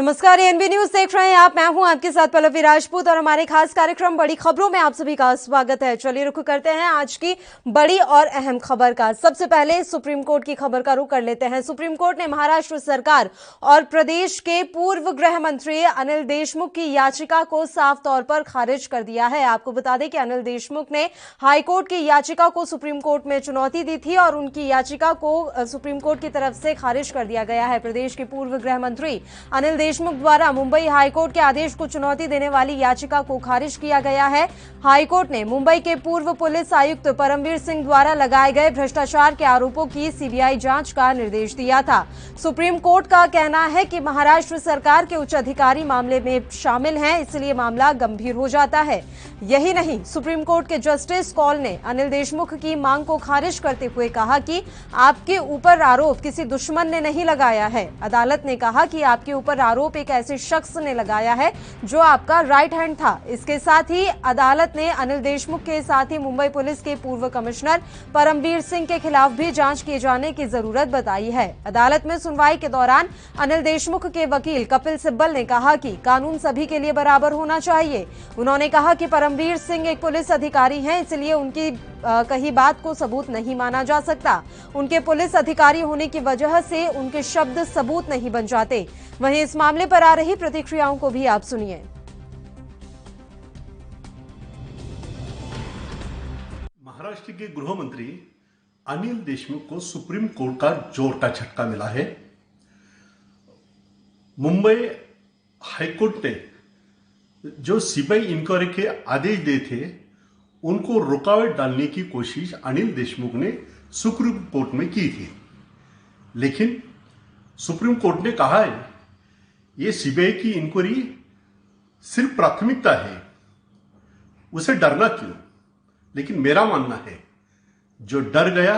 नमस्कार, ANB news देख रहे हैं आप। मैं हूं आपके साथ पल्लवी राजपूत और हमारे खास कार्यक्रम बड़ी खबरों में आप सभी का स्वागत है। चलिए रुख करते हैं आज की बड़ी और अहम खबर का। सबसे पहले सुप्रीम कोर्ट की खबर का रुख कर लेते हैं। सुप्रीम कोर्ट ने महाराष्ट्र सरकार और प्रदेश के पूर्व गृह मंत्री अनिल देशमुख की याचिका को साफ तौर पर खारिज कर दिया है। आपको बता दें कि अनिल देशमुख ने हाईकोर्ट की याचिका को सुप्रीम कोर्ट में चुनौती दी थी और उनकी याचिका को सुप्रीम कोर्ट की तरफ से खारिज कर दिया गया है। प्रदेश के पूर्व गृह मंत्री अनिल देशमुख द्वारा मुंबई हाईकोर्ट के आदेश को चुनौती देने वाली याचिका को खारिज किया गया है। हाईकोर्ट ने मुंबई के पूर्व पुलिस आयुक्त परमवीर सिंह द्वारा लगाए गए भ्रष्टाचार के आरोपों की सीबीआई जांच का निर्देश दिया था। सुप्रीम कोर्ट का कहना है कि महाराष्ट्र सरकार के उच्च अधिकारी मामले में शामिल हैं, इसलिए मामला गंभीर हो जाता है। यही नहीं, सुप्रीम कोर्ट के जस्टिस कौल ने अनिल देशमुख की मांग को खारिज करते हुए कहा कि आपके ऊपर आरोप किसी दुश्मन ने नहीं लगाया है। अदालत ने कहा कि आपके ऊपर आरोप एक ऐसे शख्स ने लगाया है जो आपका राइट हैंड था। इसके साथ ही अदालत ने अनिल देशमुख के साथ ही मुंबई पुलिस के पूर्व कमिश्नर परमवीर सिंह के खिलाफ भी जांच किए जाने की जरूरत बताई है। अदालत में सुनवाई के दौरान अनिल देशमुख के वकील कपिल सिब्बल ने कहा कि कानून सभी के लिए बराबर होना चाहिए। उन्होंने कहा कि परमवीर सिंह एक पुलिस अधिकारी हैं, इसलिए उनकी कही बात को सबूत नहीं माना जा सकता। उनके पुलिस अधिकारी होने की वजह से उनके शब्द सबूत नहीं बन जाते। वहीं इस मामले पर आ रही प्रतिक्रियाओं को भी आप सुनिए। महाराष्ट्र के गृह मंत्री अनिल देशमुख को सुप्रीम कोर्ट का जोर का झटका मिला है। मुंबई हाईकोर्ट ने जो सीबीआई इंक्वायरी के आदेश दिए थे, उनको रुकावट डालने की कोशिश अनिल देशमुख ने सुप्रीम कोर्ट में की थी, लेकिन सुप्रीम कोर्ट ने कहा है ये सीबीआई की इंक्वायरी सिर्फ प्राथमिकता है, उसे डरना क्यों। लेकिन मेरा मानना है जो डर गया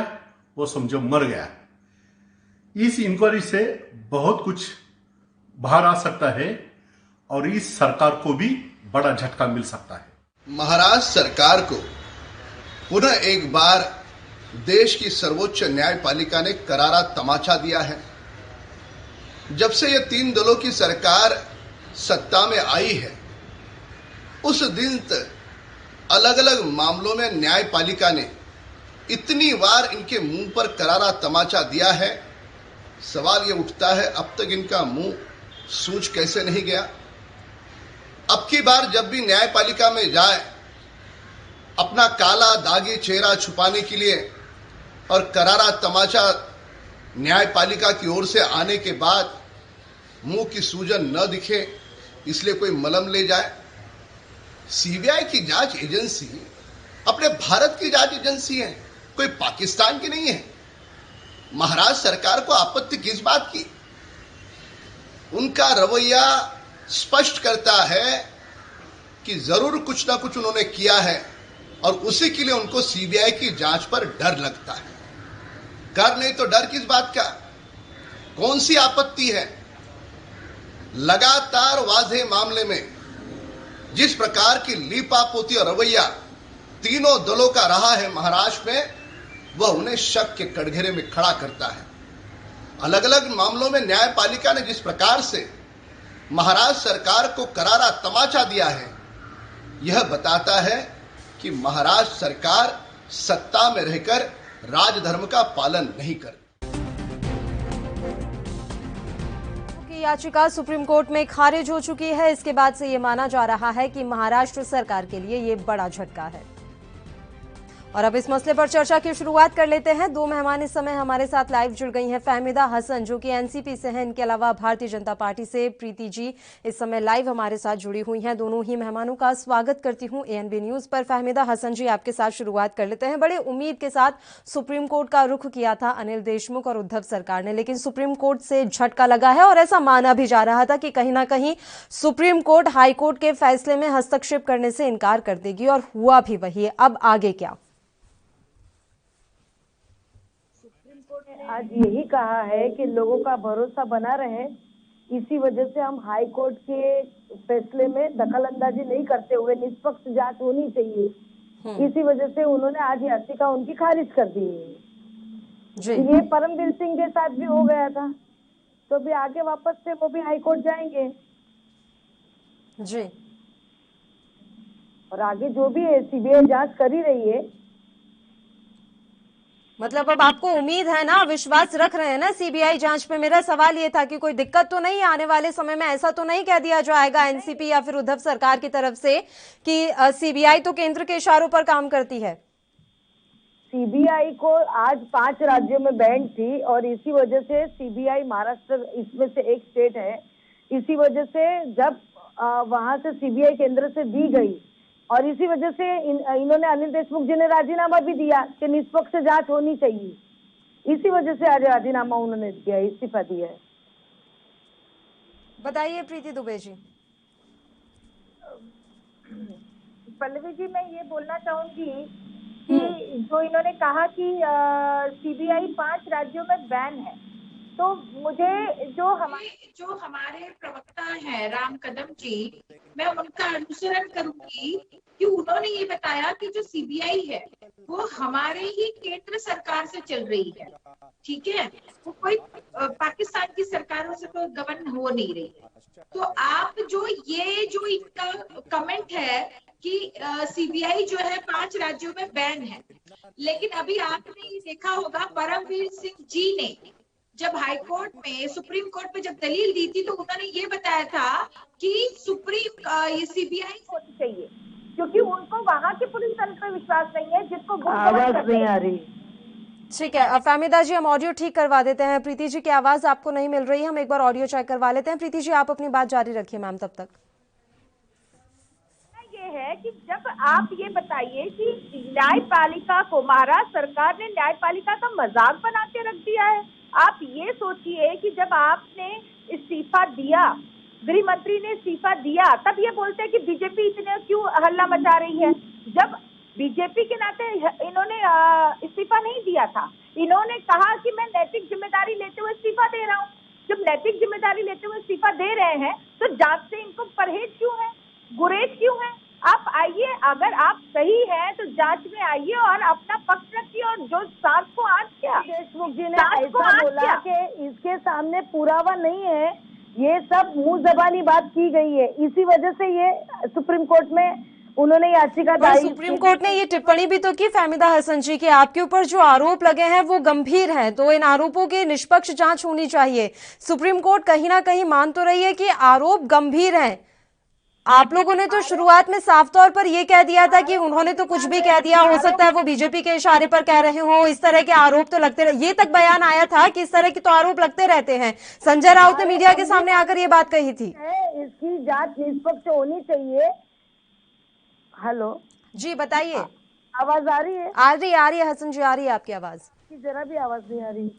वो समझो मर गया। इस इंक्वायरी से बहुत कुछ बाहर आ सकता है और इस सरकार को भी बड़ा झटका मिल सकता है। महाराष्ट्र सरकार को पुनः एक बार देश की सर्वोच्च न्यायपालिका ने करारा तमाचा दिया है। जब से ये तीन दलों की सरकार सत्ता में आई है, उस दिन तक अलग अलग मामलों में न्यायपालिका ने इतनी बार इनके मुंह पर करारा तमाचा दिया है, सवाल ये उठता है अब तक इनका मुंह सूज कैसे नहीं गया। अब की बार जब भी न्यायपालिका में जाए, अपना काला दागी चेहरा छुपाने के लिए और करारा तमाचा न्यायपालिका की ओर से आने के बाद मुंह की सूजन न दिखे, इसलिए कोई मलम ले जाए। सीबीआई की जांच एजेंसी अपने भारत की जांच एजेंसी है, कोई पाकिस्तान की नहीं है। महाराष्ट्र सरकार को आपत्ति किस बात की? उनका रवैया स्पष्ट करता है कि जरूर कुछ ना कुछ उन्होंने किया है और उसी के लिए उनको सीबीआई की जांच पर डर लगता है। कर नहीं तो डर किस बात का? कौन सी आपत्ति है? लगातार वाजे मामले में जिस प्रकार की लीपापोती और रवैया तीनों दलों का रहा है महाराष्ट्र में, वह उन्हें शक के कटघरे में खड़ा करता है। अलग अलग मामलों में न्यायपालिका ने जिस प्रकार से महाराष्ट्र सरकार को करारा तमाचा दिया है, यह बताता है कि महाराष्ट्र सरकार सत्ता में रहकर राजधर्म का पालन नहीं करती। याचिका सुप्रीम कोर्ट में खारिज हो चुकी है। इसके बाद से ये माना जा रहा है कि महाराष्ट्र सरकार के लिए ये बड़ा झटका है। और अब इस मसले पर चर्चा की शुरुआत कर लेते हैं। दो मेहमान इस समय हमारे साथ लाइव जुड़ गई हैं। फहमीदा हसन जो कि एनसीपी से हैं, इनके अलावा भारतीय जनता पार्टी से प्रीति जी इस समय लाइव हमारे साथ जुड़ी हुई हैं। दोनों ही मेहमानों का स्वागत करती हूं एएनबी न्यूज पर। फहमीदा हसन जी, आपके साथ शुरुआत कर लेते हैं। बड़े उम्मीद के साथ सुप्रीम कोर्ट का रुख किया था अनिल देशमुख और उद्धव सरकार ने, लेकिन सुप्रीम कोर्ट से झटका लगा है और ऐसा माना भी जा रहा था कि कहीं ना कहीं सुप्रीम कोर्ट हाईकोर्ट के फैसले में हस्तक्षेप करने से इनकार कर देगी, और हुआ भी वही। अब आगे क्या? आज यही कहा है कि लोगों का भरोसा बना रहे, इसी वजह से हम हाई कोर्ट के फैसले में दखल अंदाजी नहीं करते हुए निष्पक्ष जांच होनी चाहिए, इसी वजह से उन्होंने आज याचिका उनकी खारिज कर दी है। ये परमवीर सिंह के साथ भी हो गया था। तो अभी आगे वापस से वो भी हाई कोर्ट जाएंगे जी। और आगे जो भी है सीबीआई जांच कर ही रही है। मतलब अब आपको उम्मीद है ना, विश्वास रख रहे हैं ना सीबीआई जांच पे? मेरा सवाल ये था कि कोई दिक्कत तो नहीं आने वाले समय में, ऐसा तो नहीं कह दिया जाएगा एनसीपी या फिर उद्धव सरकार की तरफ से कि सीबीआई तो केंद्र के इशारों पर काम करती है? सीबीआई को आज 5 राज्यों में बैन थी और इसी वजह से सीबीआई महाराष्ट्र इसमें से एक स्टेट है, इसी वजह से जब वहां से सीबीआई केंद्र से दी गई और इसी वजह से इन्होंने अनिल देशमुख जी ने राजीनामा भी दिया कि निष्पक्ष जांच होनी चाहिए, इसी वजह से आज राजीनामा उन्होंने दिया, इस्तीफा दिया है। बताइए प्रीति दुबे जी। पल्लवी जी, मैं ये बोलना चाहूंगी कि जो इन्होंने कहा कि सीबीआई 5 राज्यों में बैन है, तो मुझे जो हमारे प्रवक्ता हैं राम कदम जी, मैं उनका अनुसरण करूंगी कि उन्होंने ये बताया कि जो सीबीआई है वो हमारे ही केंद्र सरकार से चल रही है, ठीक है, वो कोई पाकिस्तान की सरकारों से तो गवर्न हो नहीं रही है। तो आप जो इनका कमेंट है कि सीबीआई जो है 5 राज्यों में बैन है, लेकिन अभी आपने ये देखा होगा परमवीर सिंह जी ने जब हाई कोर्ट में, सुप्रीम कोर्ट में जब दलील दी थी तो उन्होंने ये बताया था कि ये सीबीआई होनी चाहिए, क्योंकि उनको वहां के पुलिस तंत्र पर विश्वास नहीं है जिसको आवाज नहीं आ रही। ठीक है फहमीदा जी, हम ऑडियो ठीक करवा देते हैं। प्रीति जी की आवाज आपको नहीं मिल रही है, हम एक बार ऑडियो चेक करवा लेते हैं। प्रीति जी आप अपनी बात जारी रखिए मैम तब तक। ये है कि जब आप ये बताइए कि न्यायपालिका को, महाराष्ट्र सरकार ने न्यायपालिका का मजाक बना के रख दिया है। आप ये सोचिए कि जब आपने इस्तीफा दिया, गृह मंत्री ने इस्तीफा दिया, तब ये बोलते हैं कि बीजेपी इतने क्यों हल्ला मचा रही है। जब बीजेपी के नाते इन्होंने इस्तीफा नहीं दिया था, इन्होंने कहा कि मैं नैतिक जिम्मेदारी लेते हुए इस्तीफा दे रहा हूँ। जब नैतिक जिम्मेदारी लेते हुए इस्तीफा दे रहे हैं तो जांच से इनको परहेज क्यों है, गुरेज क्यों है? आप आइए, अगर आप सही हैं तो जांच में आइए और अपना पक्ष रखिए। और जो सांस को आज क्या देशमुख जी ने ऐसा बोला कि इसके सामने पुरावा नहीं है, ये सब मुंह जबानी बात की गई है, इसी वजह से ये सुप्रीम कोर्ट में उन्होंने याचिका दायर। सुप्रीम कोर्ट ने ये टिप्पणी भी तो की फहमीदा हसन जी कि आपके ऊपर जो आरोप लगे हैं वो गंभीर हैं, तो इन आरोपों की निष्पक्ष जांच होनी चाहिए। सुप्रीम कोर्ट कहीं ना कहीं मान तो रही है कि आरोप गंभीर हैं। आप लोगों ने तो शुरुआत में साफ तौर पर यह कह दिया था कि उन्होंने तो कुछ भी कह दिया, हो सकता है वो बीजेपी के इशारे पर कह रहे हो, इस तरह के आरोप तो लगते रहे। ये तक बयान आया था कि इस तरह के तो आरोप लगते रहते हैं। संजय राउत ने मीडिया के सामने आकर ये बात कही थी। इसकी जांच निष्पक्ष होनी चाहिए। हेलो जी बताइए, आवाज आ रही है? आ रही है हसन जी, आ रही है आपकी आवाज। जरा भी आवाज नहीं आ रही।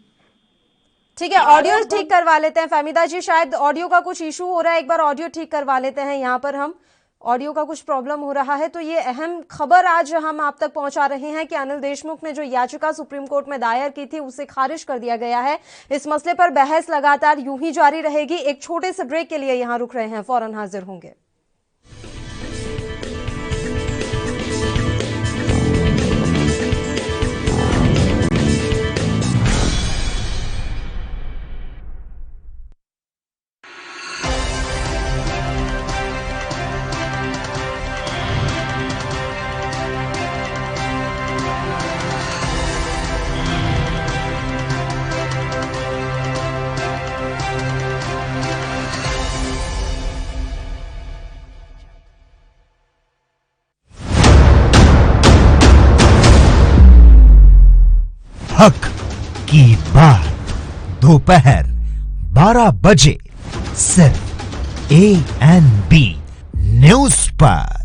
ठीक है, ऑडियो ठीक करवा लेते हैं फहमीदा जी, शायद ऑडियो का कुछ इशू हो रहा है, एक बार ऑडियो ठीक करवा लेते हैं। यहाँ पर हम ऑडियो का कुछ प्रॉब्लम हो रहा है। तो ये अहम खबर आज हम आप तक पहुंचा रहे हैं कि अनिल देशमुख ने जो याचिका सुप्रीम कोर्ट में दायर की थी उसे खारिज कर दिया गया है। इस मसले पर बहस लगातार यूं ही जारी रहेगी। एक छोटे से ब्रेक के लिए यहां रुक रहे हैं, फौरन हाजिर होंगे। हक की बात दोपहर 12 बजे सिर्फ ANB न्यूज़ पर।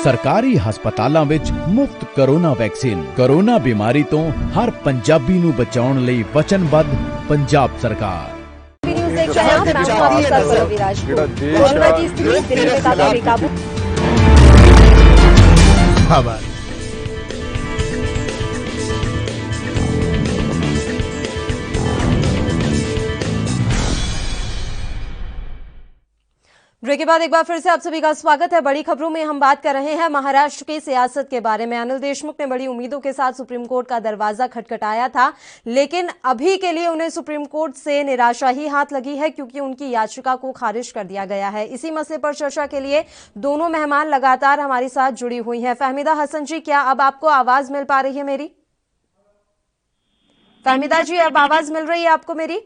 ਸਰਕਾਰੀ ਹਸਪਤਾਲਾਂ ਵਿੱਚ ਮੁਫਤ ਕਰੋਨਾ ਵੈਕਸੀਨ। ਕਰੋਨਾ ਬਿਮਾਰੀ ਤੋਂ ਹਰ ਪੰਜਾਬੀ ਨੂੰ ਬਚਾਉਣ ਲਈ ਵਚਨਬੱਧ ਪੰਜਾਬ ਸਰਕਾਰ। खबर ब्रेक के बाद एक बार फिर से आप सभी का स्वागत है। बड़ी खबरों में हम बात कर रहे हैं महाराष्ट्र की सियासत के बारे में। अनिल देशमुख ने बड़ी उम्मीदों के साथ सुप्रीम कोर्ट का दरवाजा खटखटाया था, लेकिन अभी के लिए उन्हें सुप्रीम कोर्ट से निराशा ही हाथ लगी है, क्योंकि उनकी याचिका को खारिज कर दिया गया है। इसी मसले पर चर्चा के लिए दोनों मेहमान लगातार हमारे साथ जुड़ी हुई हैं। फहमीदा हसन जी, क्या अब आपको आवाज मिल पा रही है मेरी? फहमीदा जी, अब आवाज मिल रही है आपको मेरी?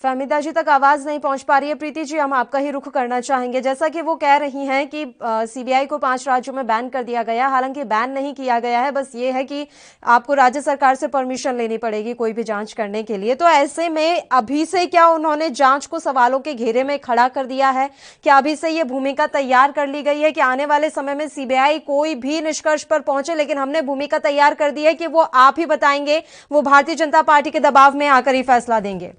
फहमीदा जी तक आवाज नहीं पहुंच पा रही है। प्रीति जी, हम आपका ही रुख करना चाहेंगे। जैसा कि वो कह रही हैं कि सीबीआई को 5 राज्यों में बैन कर दिया गया, हालांकि बैन नहीं किया गया है, बस ये है कि आपको राज्य सरकार से परमिशन लेनी पड़ेगी कोई भी जांच करने के लिए। तो ऐसे में अभी से क्या उन्होंने जांच को सवालों के घेरे में खड़ा कर दिया है? क्या अभी से ये भूमिका तैयार कर ली गई है कि आने वाले समय में सीबीआई कोई भी निष्कर्ष पर पहुंचे, लेकिन हमने भूमिका तैयार कर दी है कि वो आप ही बताएंगे, वो भारतीय जनता पार्टी के दबाव में आकर ही फैसला देंगे?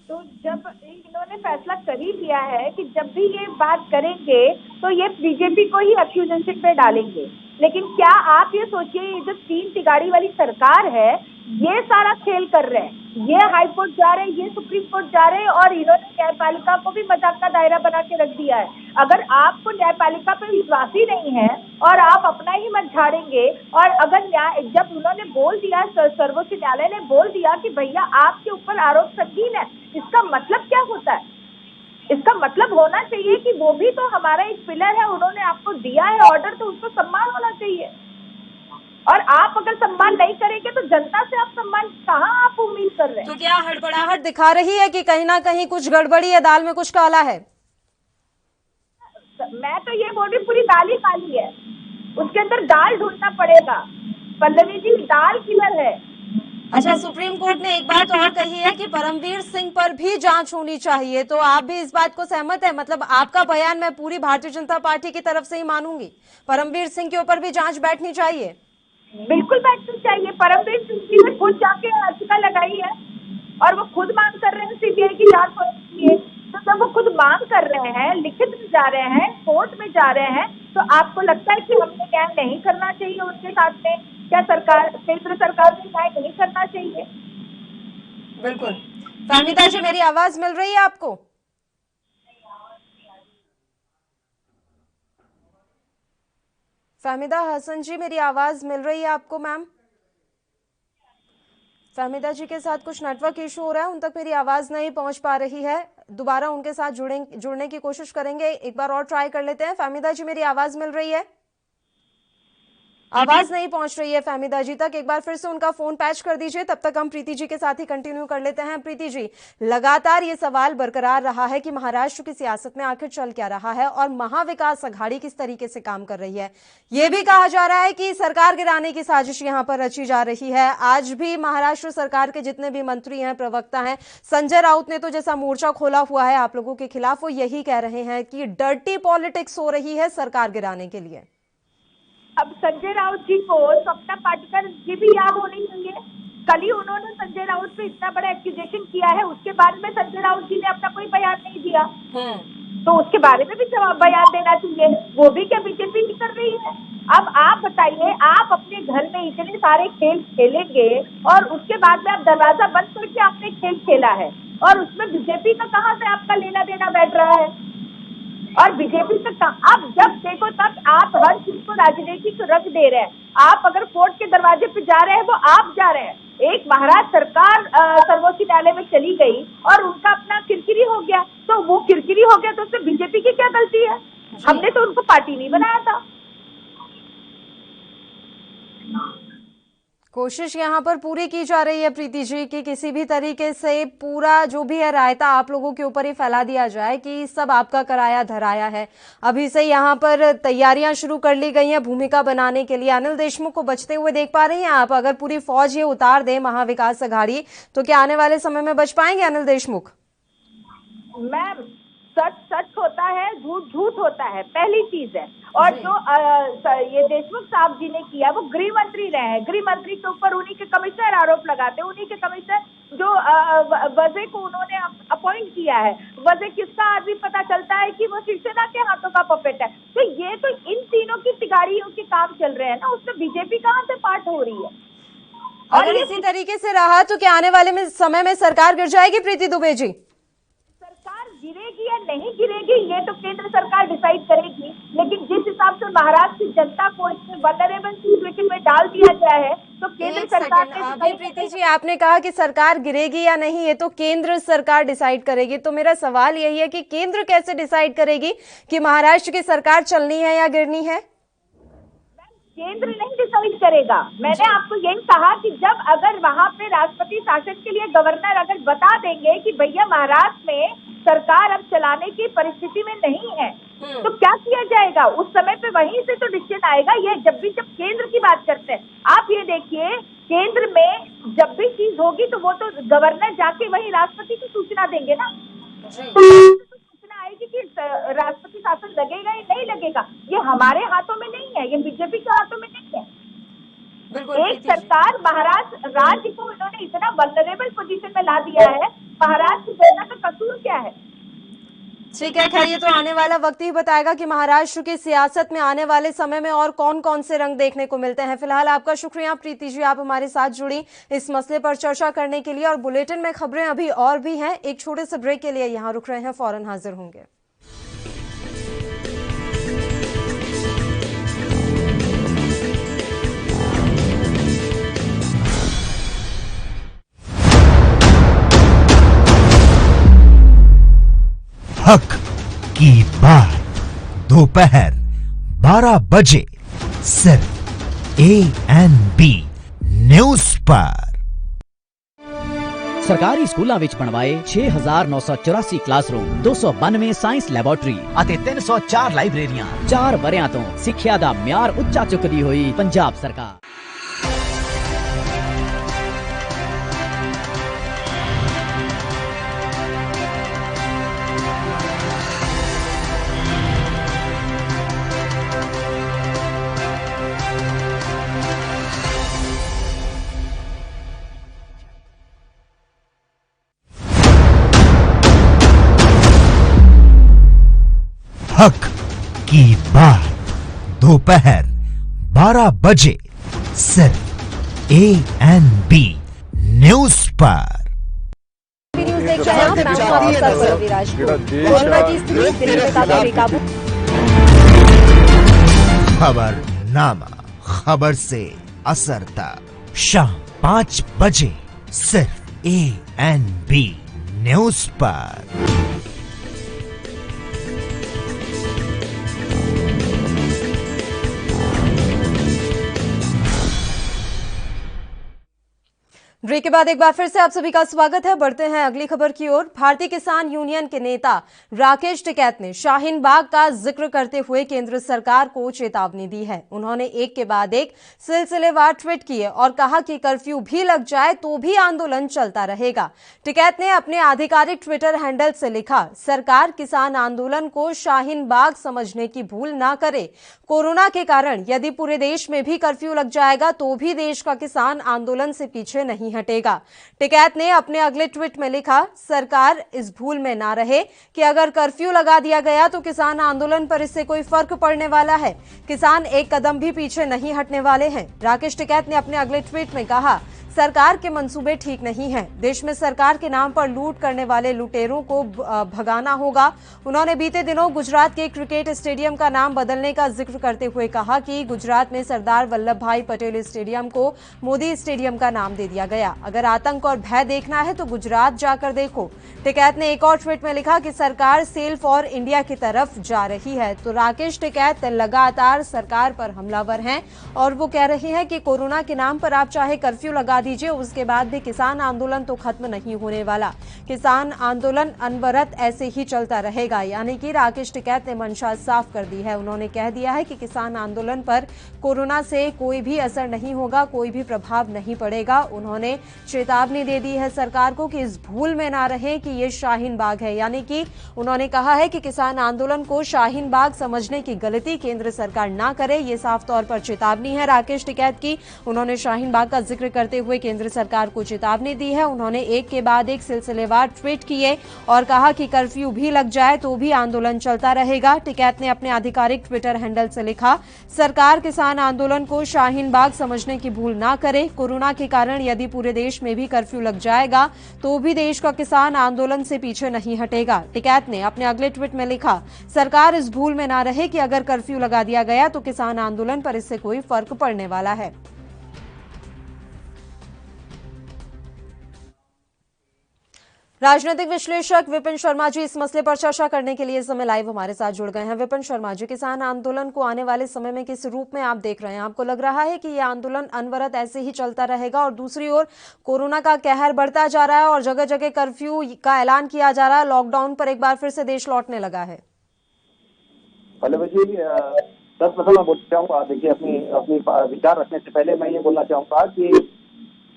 तो जब इन्होंने फैसला कर ही दिया है कि जब भी ये बात करेंगे तो ये बीजेपी को ही एक्यूजेशन पे डालेंगे। लेकिन क्या आप ये सोचिए, ये जो 3 तिगाड़ी वाली सरकार है, ये सारा खेल कर रहे हैं। ये हाई कोर्ट जा रहे हैं, ये सुप्रीम कोर्ट जा रहे हैं, और इन्होंने न्यायपालिका को भी मजाक का दायरा बना के रख दिया है। अगर आपको न्यायपालिका पे विश्वास ही नहीं है और आप अपना ही मत झाड़ेंगे, और अगर जब उन्होंने बोल दिया, सर्वोच्च न्यायालय ने बोल दिया कि भैया आपके ऊपर आरोप संगीन है, इसका मतलब क्या होता है? इसका मतलब होना चाहिए कि वो भी तो हमारा एक पिलर है, उन्होंने आपको दिया है ऑर्डर, तो उसको सम्मान होना चाहिए। और आप अगर सम्मान नहीं करेंगे तो जनता से आप सम्मान कहाँ आप उम्मीद कर रहे हैं? तो क्या हड़बड़ाहट दिखा रही है कि कहीं ना कहीं कुछ गड़बड़ी है, दाल में कुछ काला है? मैं तो ये बोल रही, पूरी दाल ही काली है, उसके अंदर दाल ढूंढना पड़ेगा। पल्लवी जी, दाल किलर है। अच्छा, सुप्रीम कोर्ट ने एक बात और कही है कि परमवीर सिंह पर भी जांच होनी चाहिए, तो आप भी इस बात को सहमत है? मतलब आपका बयान मैं पूरी भारतीय जनता पार्टी की तरफ से ही मानूंगी, परमवीर सिंह के ऊपर भी जांच बैठनी चाहिए। बिल्कुल बैठनी चाहिए। परमवीर सिंह जी ने खुद जाके याचिका लगाई है और वो खुद मांग कर रहे हैं सीबीआई की जांच होनी चाहिए। तो जब वो खुद मांग कर रहे हैं, लिखित में जा रहे हैं, कोर्ट में जा रहे हैं, तो आपको लगता है कि हमने न्याय नहीं करना चाहिए उनके साथ में? क्या सरकार, केंद्र सरकार ने न्याय नहीं करना चाहिए? बिल्कुल। फहमीदा जी, मेरी आवाज मिल रही है आपको? फहमीदा हसन जी, मेरी आवाज मिल रही है आपको मैम? फहमीदा जी के साथ कुछ नेटवर्क इशू हो रहा है, उन तक मेरी आवाज नहीं पहुंच पा रही है। दोबारा उनके साथ जुड़ने की कोशिश करेंगे, एक बार और ट्राई कर लेते हैं। फहमीदा जी, मेरी आवाज मिल रही है? आवाज नहीं पहुंच रही है फहमीदा जी तक, एक बार फिर से उनका फोन पैच कर दीजिए। तब तक हम प्रीति जी के साथ ही कंटिन्यू कर लेते हैं। प्रीति जी, लगातार ये सवाल बरकरार रहा है कि महाराष्ट्र की सियासत में आखिर चल क्या रहा है और महाविकास अघाड़ी किस तरीके से काम कर रही है। ये भी कहा जा रहा है कि सरकार गिराने की साजिश यहां पर रची जा रही है। आज भी महाराष्ट्र सरकार के जितने भी मंत्री हैं, प्रवक्ता हैं, संजय राउत ने तो जैसा मोर्चा खोला हुआ है आप लोगों के खिलाफ, वो यही कह रहे हैं कि डर्टी पॉलिटिक्स हो रही है सरकार गिराने के लिए। अब संजय राउत जी को स्वप्ना पाटेकर जी भी याद होनी चाहिए। कल ही उन्होंने संजय राउत पे इतना बड़ा एक्यूजेशन किया है, उसके बाद में संजय राउत जी ने अपना कोई बयान नहीं दिया, तो उसके बारे में भी बयान देना चाहिए। वो भी क्या बीजेपी ही कर रही है? अब आप बताइए, आप अपने घर में इतने सारे खेल खेलेंगे और उसके बाद में आप दरवाजा बंद करके आपने खेल खेला है, और उसमें बीजेपी का कहाँ से आपका लेना देना बैठ रहा है? और बीजेपी से अब जब देखो तब आप हर चीज को राजनीतिक रंग दे रहे हैं। आप अगर कोर्ट के दरवाजे पे जा रहे हैं, वो आप जा रहे हैं। एक महाराष्ट्र सरकार सर्वोच्च न्यायालय में चली गई और उनका अपना किरकिरी हो गया, तो वो किरकिरी हो गया तो उसमें बीजेपी की क्या गलती है? हमने तो उनको पार्टी नहीं बनाया था। कोशिश यहाँ पर पूरी की जा रही है प्रीति जी कि किसी भी तरीके से पूरा जो भी है रायता आप लोगों के ऊपर ही फैला दिया जाए कि सब आपका कराया धराया है। अभी से यहाँ पर तैयारियां शुरू कर ली गई हैं भूमिका बनाने के लिए। अनिल देशमुख को बचते हुए देख पा रही हैं आप? अगर पूरी फौज ये उतार दे महाविकास अघाड़ी, तो क्या आने वाले समय में बच पाएंगे अनिल देशमुख? मैम, सच सच होता है, झूठ झूठ होता है, पहली चीज है। और जो ये देशमुख साहब जी ने किया, वो गृह मंत्री रहे हैं। गृह मंत्री के ऊपर उन्हीं के कमिश्नर आरोप लगाते हैं, उन्हीं के कमिश्नर जो वजह को उन्होंने अपॉइंट किया है। वजह किसका आज भी पता चलता है कि वो शिवसेना के हाथों का पपेट है। तो ये तो इन तीनों की तिगाड़ियों के काम चल रहे हैं ना, उसमें बीजेपी कहाँ से पार्ट हो रही है? और अगर इसी तरीके से रहा तो क्या आने वाले समय में सरकार गिर जाएगी प्रीति दुबे जी? सरकार गिरेगी या नहीं गिरेगी ये तो केंद्र सरकार डिसाइड करेगी, लेकिन जिस हिसाब से महाराष्ट्र की जनता को इसमें वल्नरेबल सिचुएशन में डाल दिया गया है तो केंद्र सरकार ने अभी प्रीति जी आपने कहा कि सरकार गिरेगी या नहीं ये तो केंद्र सरकार डिसाइड करेगी, तो मेरा सवाल यही है कि केंद्र कैसे डिसाइड करेगी कि महाराष्ट्र की सरकार चलनी है या गिरनी है? केंद्र नहीं डिसाइड करेगा। मैंने आपको यही कहा कि जब अगर वहां पे राष्ट्रपति शासन के लिए गवर्नर अगर बता देंगे कि भैया महाराष्ट्र में सरकार अब चलाने की परिस्थिति में नहीं है तो क्या किया जाएगा, उस समय पे वहीं से तो डिसीजन आएगा। ये जब केंद्र की बात करते हैं, आप ये देखिए केंद्र में जब भी चीज होगी तो वो तो गवर्नर जाके वही राष्ट्रपति को सूचना देंगे ना, सूचना आएगी कि राष्ट्रपति शासन लगेगा या नहीं लगेगा। ये हमारे हाथों में नहीं है, ये बीजेपी के हाथों में नहीं है। एक सरकार महाराष्ट्र राज्य को इन्होंने इतना वल्नरेबल पोजीशन में ला दिया है, महाराष्ट्र जनता का कसूर क्या है? ठीक है, खैर ये तो आने वाला वक्त ही बताएगा कि महाराष्ट्र की सियासत में आने वाले समय में और कौन कौन से रंग देखने को मिलते हैं। फिलहाल आपका शुक्रिया प्रीति जी, आप हमारे साथ जुड़ी इस मसले पर चर्चा करने के लिए। और बुलेटिन में खबरें अभी और भी हैं, एक छोटे से ब्रेक के लिए यहाँ रुक रहे हैं, फौरन हाजिर होंगे। हक की बात दोपहर 12 बजे सिर्फ ANB न्यूज पर। सरकारी स्कूलों विच बनवाए 6984 क्लासरूम, 292 साइंस लैबोरेटरी ਅਤੇ 304 ਲਾਇਬ੍ਰੇਰੀਆਂ। 4 ਵਰਿਆਂ ਤੋਂ ਸਿੱਖਿਆ ਦਾ ਮਿਆਰ ਉੱਚਾ ਚੁੱਕਦੀ ਹੋਈ ਪੰਜਾਬ ਸਰਕਾਰ। हक की बात दोपहर 12 बजे सिर्फ ANB न्यूज पर। न्यूज देख रहे हैं आप, मैं हूं आपके साथ पल्लवी राजपूत। कोरोना की स्थिति दिल्ली में काफी बेकाबू। खबरनामा, खबर से असर तक शाम 5 बजे सिर्फ ANB न्यूज पर। ब्रेक के बाद एक बार फिर से आप सभी का स्वागत है। बढ़ते हैं अगली खबर की ओर। भारतीय किसान यूनियन के नेता राकेश टिकैत ने शाहीन बाग का जिक्र करते हुए केंद्र सरकार को चेतावनी दी है। उन्होंने एक के बाद एक सिलसिलेवार ट्वीट किए और कहा कि कर्फ्यू भी लग जाए तो भी आंदोलन चलता रहेगा। टिकैत ने अपने आधिकारिक ट्विटर हैंडल से लिखा, सरकार किसान आंदोलन को शाहीन बाग समझने की भूल ना करे। कोरोना के कारण यदि पूरे देश में भी कर्फ्यू लग जाएगा तो भी देश का किसान आंदोलन से पीछे नहीं हटेगा। टिकैत ने अपने अगले ट्वीट में लिखा, सरकार इस भूल में ना रहे कि अगर कर्फ्यू लगा दिया गया तो किसान आंदोलन पर इससे कोई फर्क पड़ने वाला है। किसान एक कदम भी पीछे नहीं हटने वाले हैं। राकेश टिकैत ने अपने अगले ट्वीट में कहा, सरकार के मंसूबे ठीक नहीं हैं। देश में सरकार के नाम पर लूट करने वाले लुटेरों को भगाना होगा। उन्होंने बीते दिनों गुजरात के क्रिकेट स्टेडियम का नाम बदलने का जिक्र करते हुए कहा कि गुजरात में सरदार वल्लभ भाई पटेल स्टेडियम को मोदी स्टेडियम का नाम दे दिया गया। अगर आतंक और भय देखना है तो गुजरात जाकर देखो। टिकैत ने एक और ट्वीट में लिखा कि सरकार सेल फॉर इंडिया की तरफ जा रही है। तो राकेश टिकैत लगातार सरकार पर हमलावर हैं और वो कह रही हैं कि कोरोना के नाम पर आप चाहे कर्फ्यू लगा दीजिए, उसके बाद भी किसान आंदोलन तो खत्म नहीं होने वाला। किसान आंदोलन अनवरत ऐसे ही चलता रहेगा। यानी कि राकेश टिकैत ने मंशा साफ कर दी है। उन्होंने कह दिया है कि किसान आंदोलन पर कोरोना से कोई भी असर नहीं होगा, कोई भी प्रभाव नहीं पड़ेगा। उन्होंने चेतावनी दे दी है सरकार को कि इस भूल में ना रहे कि ये शाहीन बाग है। यानी कि उन्होंने कहा है कि किसान आंदोलन को शाहीन बाग समझने की गलती केंद्र सरकार ना करे। ये साफ तौर पर चेतावनी है राकेश टिकैत की। उन्होंने शाहीन बाग का जिक्र करते हुए हुए केंद्र सरकार को चेतावनी दी है। उन्होंने एक के बाद एक सिलसिलेवार ट्वीट किए और कहा कि कर्फ्यू भी लग जाए तो भी आंदोलन चलता रहेगा। टिकैत ने अपने आधिकारिक ट्विटर हैंडल से लिखा, सरकार किसान आंदोलन को शाहीन बाग समझने की भूल ना करे। कोरोना के कारण यदि पूरे देश में भी कर्फ्यू लग जाएगा तो भी देश का किसान आंदोलन से पीछे नहीं हटेगा। टिकैत ने अपने अगले ट्वीट में लिखा, सरकार इस भूल में ना रहे कि अगर कर्फ्यू लगा दिया गया तो किसान आंदोलन पर इससे कोई फर्क पड़ने वाला है। राजनीतिक विश्लेषक विपिन शर्मा जी इस मसले पर चर्चा करने के लिए इस समय लाइव हमारे साथ जुड़ गए हैं। विपिन शर्मा जी, किसान आंदोलन को आने वाले समय में किस रूप में आप देख रहे हैं? आपको लग रहा है कि यह आंदोलन अनवरत ऐसे ही चलता रहेगा और दूसरी ओर कोरोना का कहर बढ़ता जा रहा है और जगह जगह कर्फ्यू का ऐलान किया जा रहा है, लॉकडाउन पर एक बार फिर से देश लौटने लगा है? पल्लवी जी, सर्वप्रथम मैं बोलना चाहूंगा, देखिए अपनी विचार रखने से पहले मैं ये बोलना चाहूंगा कि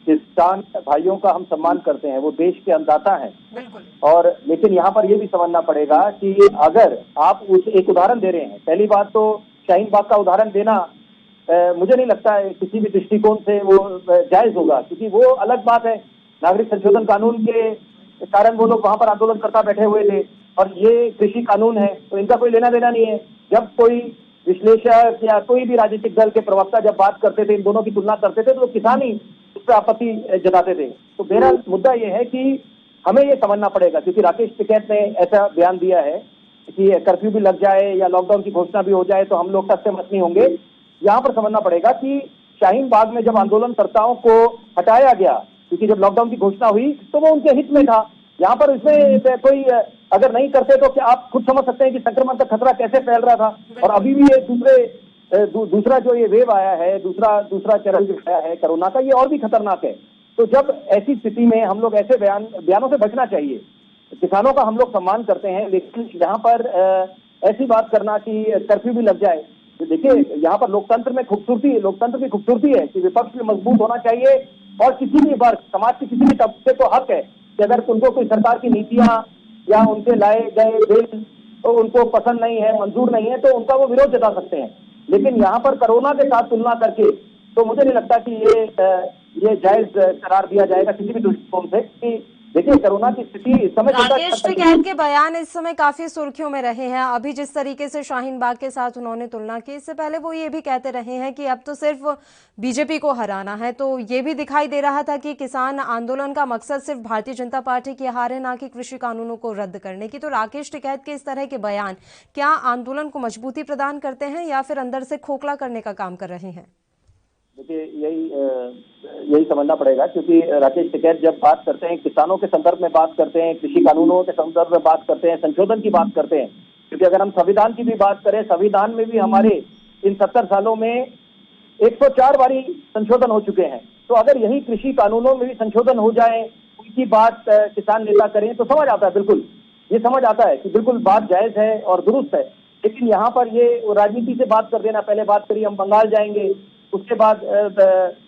किसान भाइयों का हम सम्मान करते हैं, वो देश के अन्नदाता हैं। और लेकिन यहाँ पर ये भी समझना पड़ेगा कि अगर आप एक उदाहरण दे रहे हैं, पहली बात तो शाहीन बाग का उदाहरण देना मुझे नहीं लगता है किसी भी दृष्टिकोण से वो जायज होगा, क्योंकि वो अलग बात है। नागरिक संशोधन कानून के कारण वो लोग वहां पर आंदोलन करता बैठे हुए थे और ये कृषि कानून है, तो इनका कोई लेना देना नहीं है। जब कोई विश्लेषक या कोई भी राजनीतिक दल के प्रवक्ता जब बात करते थे, इन दोनों की तुलना करते थे, तो किसान ही उस पर आपत्ति जताते थे। तो मेरा मुद्दा ये है कि हमें ये समझना पड़ेगा, क्योंकि राकेश टिकैत ने ऐसा बयान दिया है कि कर्फ्यू भी लग जाए या लॉकडाउन की घोषणा भी हो जाए तो हम लोग तक मत नहीं होंगे। यहाँ पर समझना पड़ेगा कि शाहीन बाग में जब आंदोलनकर्ताओं को हटाया गया, क्योंकि जब लॉकडाउन की घोषणा हुई तो वो उनके हित में था। यहाँ पर इसमें कोई अगर नहीं करते तो क्या आप खुद समझ सकते हैं कि संक्रमण का खतरा कैसे फैल रहा था। और अभी भी ये दूसरा जो ये वेव आया है, दूसरा चरण जो आया है कोरोना का, ये और भी खतरनाक है। तो जब ऐसी स्थिति में हम लोग ऐसे बयानों से बचना चाहिए। किसानों का हम लोग सम्मान करते हैं, लेकिन यहाँ पर ऐसी बात करना कि कर्फ्यू भी लग जाए, देखिए यहाँ पर लोकतंत्र की खूबसूरती है कि विपक्ष भी मजबूत होना चाहिए और किसी भी वर्ग, समाज के किसी भी तबके को हक है कि अगर उनको कोई सरकार की नीतियां या उनके लाए गए बिल तो उनको पसंद नहीं है, मंजूर नहीं है, तो उनका वो विरोध जता सकते हैं। लेकिन यहाँ पर कोरोना के साथ तुलना करके तो मुझे नहीं लगता कि ये जायज करार दिया जाएगा किसी भी दृष्टिकोण से। कि देखिए कोरोना की स्थिति इस समय राकेश टिकैत के बयान इस समय काफी सुर्खियों में रहे हैं। अभी जिस तरीके से शाहीन बाग के साथ उन्होंने तुलना की, इससे पहले वो ये भी कहते रहे हैं कि अब तो सिर्फ बीजेपी को हराना है। तो ये भी दिखाई दे रहा था कि किसान आंदोलन का मकसद सिर्फ भारतीय जनता पार्टी की हार है, ना कि कृषि कानूनों को रद्द करने की। तो राकेश टिकैत के इस तरह के बयान क्या आंदोलन को मजबूती प्रदान करते हैं या फिर अंदर से खोखला करने का काम कर रहे हैं? देखिए यही समझना पड़ेगा, क्योंकि राकेश टिकैत जब बात करते हैं, किसानों के संदर्भ में बात करते हैं, कृषि कानूनों के संदर्भ में बात करते हैं, संशोधन की बात करते हैं। क्योंकि अगर हम संविधान की भी बात करें, संविधान में भी हमारे इन 70 सालों में 104 बारी संशोधन हो चुके हैं। तो अगर यही कृषि कानूनों में भी संशोधन हो जाए, उनकी बात किसान नेता करें, तो समझ आता है, बिल्कुल ये समझ आता है कि बिल्कुल बात जायज है और दुरुस्त है। लेकिन यहाँ पर ये राजनीति से बात कर देना, पहले बात करी हम बंगाल जाएंगे, उसके बाद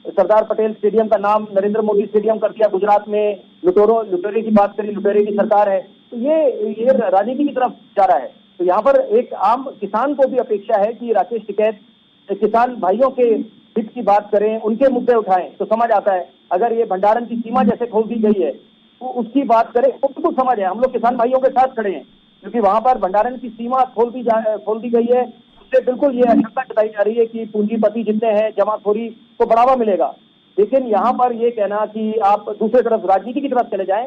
सरदार पटेल स्टेडियम का नाम नरेंद्र मोदी स्टेडियम कर दिया, गुजरात में लुटेरे की बात करी, लुटेरे की सरकार है। तो ये राजनीति की तरफ जा रहा है। तो यहाँ पर एक आम किसान को भी अपेक्षा है कि राकेश टिकैत किसान भाइयों के हित की बात करें, उनके मुद्दे उठाएं, तो समझ आता है। अगर ये भंडारण की सीमा जैसे खोल दी गई है तो उसकी बात करें तो बिल्कुल समझ है, हम लोग किसान भाइयों के साथ खड़े हैं, क्योंकि वहां पर भंडारण की सीमा खोल दी गई है। उससे बिल्कुल ये आशंका जताई जा रही है कि पूंजीपति जितने हैं, जमाखोरी को बढ़ावा मिलेगा। लेकिन यहाँ पर ये कहना कि आप दूसरी तरफ राजनीति की तरफ चले जाएं,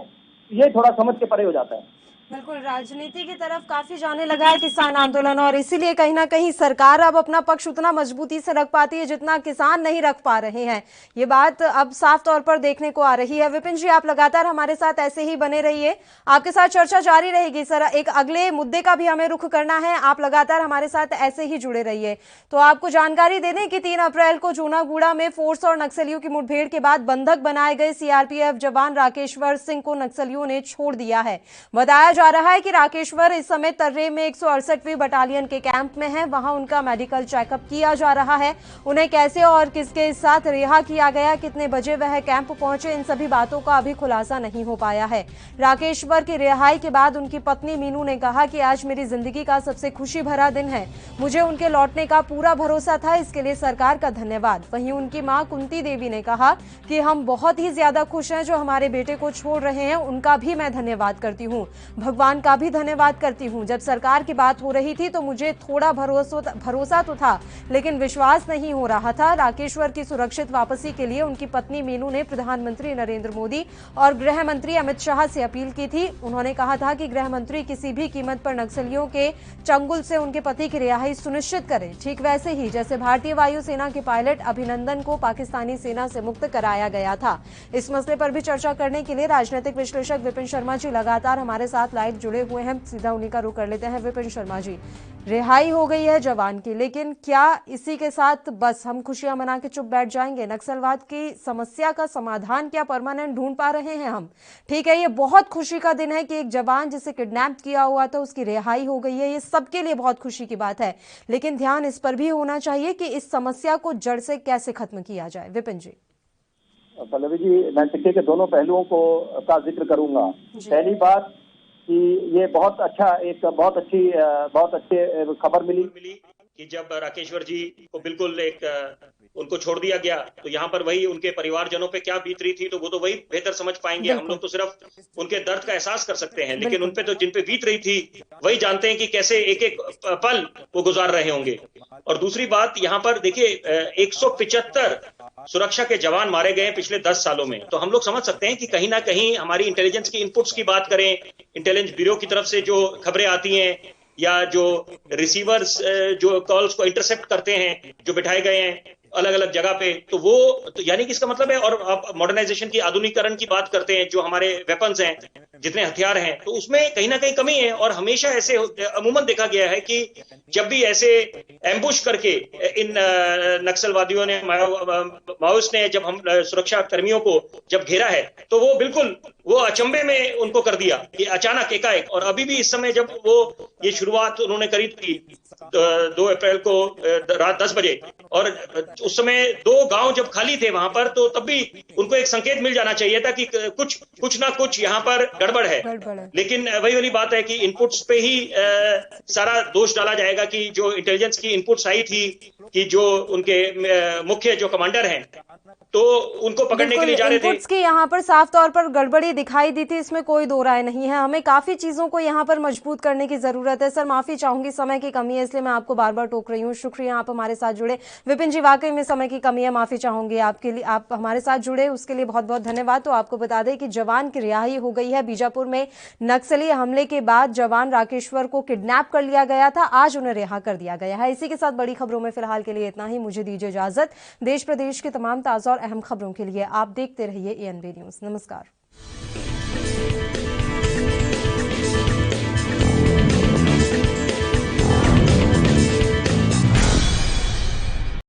ये थोड़ा समझ के परे हो जाता है। बिल्कुल, राजनीति की तरफ काफी जाने लगा है किसान आंदोलन और इसीलिए कहीं ना कहीं सरकार अब अपना पक्ष उतना मजबूती से रख पाती है जितना किसान नहीं रख पा रहे हैं। ये बात अब साफ तौर पर देखने को आ रही है। विपिन जी, आप लगातार हमारे साथ ऐसे ही बने रहिए, आपके साथ चर्चा जारी रहेगी। सर, एक अगले मुद्दे का भी हमें रुख करना है, आप लगातार हमारे साथ ऐसे ही जुड़े रहिए। तो आपको जानकारी दे दें कि 3 अप्रैल को जूनागुड़ा में फोर्स और नक्सलियों की मुठभेड़ के बाद बंधक बनाए गए सीआरपीएफ जवान राकेश्वर सिंह को नक्सलियों ने छोड़ दिया है। बताया जा जा रहा है कि राकेश्वर इस समय तर्रे में 168वीं बटालियन के कैंप में है। वहां उनका मेडिकल चेकअप किया जा रहा है। उन्हें कैसे और किसके साथ रिहा किया गया, कितने बजे वह कैंप पहुंचे, इन सभी बातों का अभी खुलासा नहीं हो पाया है। राकेश्वर की रिहाई के बाद उनकी पत्नी मीनू ने कहा कि आज मेरी जिंदगी का सबसे खुशी भरा दिन है। मुझे उनके लौटने का पूरा भरोसा था, इसके लिए सरकार का धन्यवाद। वहीं उनकी मां कुंती देवी ने कहा कि हम बहुत ही ज्यादा खुश हैं जो हमारे बेटे को छोड़ रहे हैं, उनका भी मैं धन्यवाद करती हूं, भगवान का भी धन्यवाद करती हूं। जब सरकार की बात हो रही थी तो मुझे थोड़ा भरोसा तो था, लेकिन विश्वास नहीं हो रहा था। राकेश्वर की सुरक्षित वापसी के लिए उनकी पत्नी मीनू ने प्रधानमंत्री नरेंद्र मोदी और गृह मंत्री अमित शाह से अपील की थी। उन्होंने कहा था कि गृह मंत्री किसी भी कीमत पर नक्सलियों के चंगुल से उनके पति की रिहाई सुनिश्चित करें, ठीक वैसे ही जैसे भारतीय वायुसेना के पायलट अभिनंदन को पाकिस्तानी सेना से मुक्त कराया गया था। इस मसले पर भी चर्चा करने के लिए राजनीतिक विश्लेषक विपिन शर्मा जी लगातार हमारे साथ लाइव जुड़े हुए हैं। सीधा उन्हीं का रुख कर लेते हैं। विपिन शर्मा जी, रिहाई हो गई है जवान की, लेकिन क्या इसी के साथ बस हम खुशियां मना के चुप बैठ जाएंगे? नक्सलवाद की समस्या का समाधान क्या परमानेंट ढूंढ पा रहे हैं हम? ठीक है, ये बहुत खुशी का दिन है कि एक जवान जिसे किडनैप किया हुआ था उसकी रिहाई हो गई है, ये सबके लिए बहुत खुशी की बात है। लेकिन ध्यान इस पर भी होना चाहिए कि इस समस्या को जड़ से कैसे खत्म किया जाए। विपिन जी। पल्लवी जी, मैं सिक्के के दोनों पहलुओं का जिक्र करूंगा। पहली बात कि ये बहुत अच्छी खबर मिली कि जब राकेश्वर जी को बिल्कुल उनको छोड़ दिया गया तो यहाँ पर वही उनके परिवारजनों पे क्या बीत रही थी तो वो तो वही बेहतर समझ पाएंगे। हम लोग तो सिर्फ उनके दर्द का एहसास कर सकते हैं, लेकिन उनपे तो जिन पे बीत रही थी वही जानते हैं कि कैसे एक एक पल वो गुजार रहे होंगे। और दूसरी बात यहाँ पर देखिए, 175 सुरक्षा के जवान मारे गए पिछले 10 सालों में, तो हम लोग समझ सकते हैं कि कहीं ना कहीं हमारी इंटेलिजेंस की इनपुट्स की बात करें, इंटेलिजेंस ब्यूरो की तरफ से जो खबरें आती हैं या जो रिसीवर्स जो कॉल्स को इंटरसेप्ट करते हैं, जो बिठाए गए हैं अलग अलग जगह पे, तो वो तो यानी कि इसका मतलब है। और आप मॉडर्नाइजेशन की, आधुनिकीकरण की बात करते हैं, जो हमारे वेपन्स हैं, जितने हथियार हैं, तो उसमें कहीं ना कहीं कमी है। और हमेशा ऐसे अमूमन देखा गया है कि जब भी ऐसे एम्बुश करके इन नक्सलवादियों ने, माओइस्ट ने जब हम सुरक्षा कर्मियों को जब घेरा है तो वो बिल्कुल वो अचंभे में उनको कर दिया कि अचानक एकाएक। और अभी भी इस समय जब वो ये शुरुआत उन्होंने करी थी 2 अप्रैल को रात 10 बजे, और उस समय 2 गांव जब खाली थे वहां पर, तो तब भी उनको एक संकेत मिल जाना चाहिए था कि कुछ ना कुछ यहाँ पर गड़बड़ है। लेकिन वही वाली बात है कि इनपुट्स पे ही सारा दोष डाला जाएगा कि जो इंटेलिजेंस की इनपुट्स आई थी कि जो उनके मुख्य जो कमांडर हैं तो उनको पकड़ने के लिए जा रहे थे, इनपुट्स की यहाँ पर साफ तौर पर गड़बड़ी दिखाई दी थी, इसमें कोई दो राय नहीं है। हमें काफी चीजों को यहाँ पर मजबूत करने की जरूरत है। सर माफी चाहूंगी, समय की कमी है इसलिए मैं आपको बार बार टोक रही हूँ। शुक्रिया, आप हमारे साथ जुड़े। विपिन जी, वाकई में समय की कमी है, माफी चाहूंगी आपके लिए, आप हमारे साथ जुड़े उसके लिए बहुत बहुत धन्यवाद। तो आपको बता दें कि जवान की रिहाई हो गई है। बीजापुर में नक्सली हमले के बाद जवान राकेश्वर को किडनैप कर लिया गया था, आज उन्हें रिहा कर दिया गया है। इसी के साथ बड़ी खबरों में फिलहाल के लिए इतना ही। मुझे दीजिए इजाजत। देश प्रदेश के तमाम ताजा और अहम खबरों के लिए आप देखते रहिए ANB न्यूज। नमस्कार।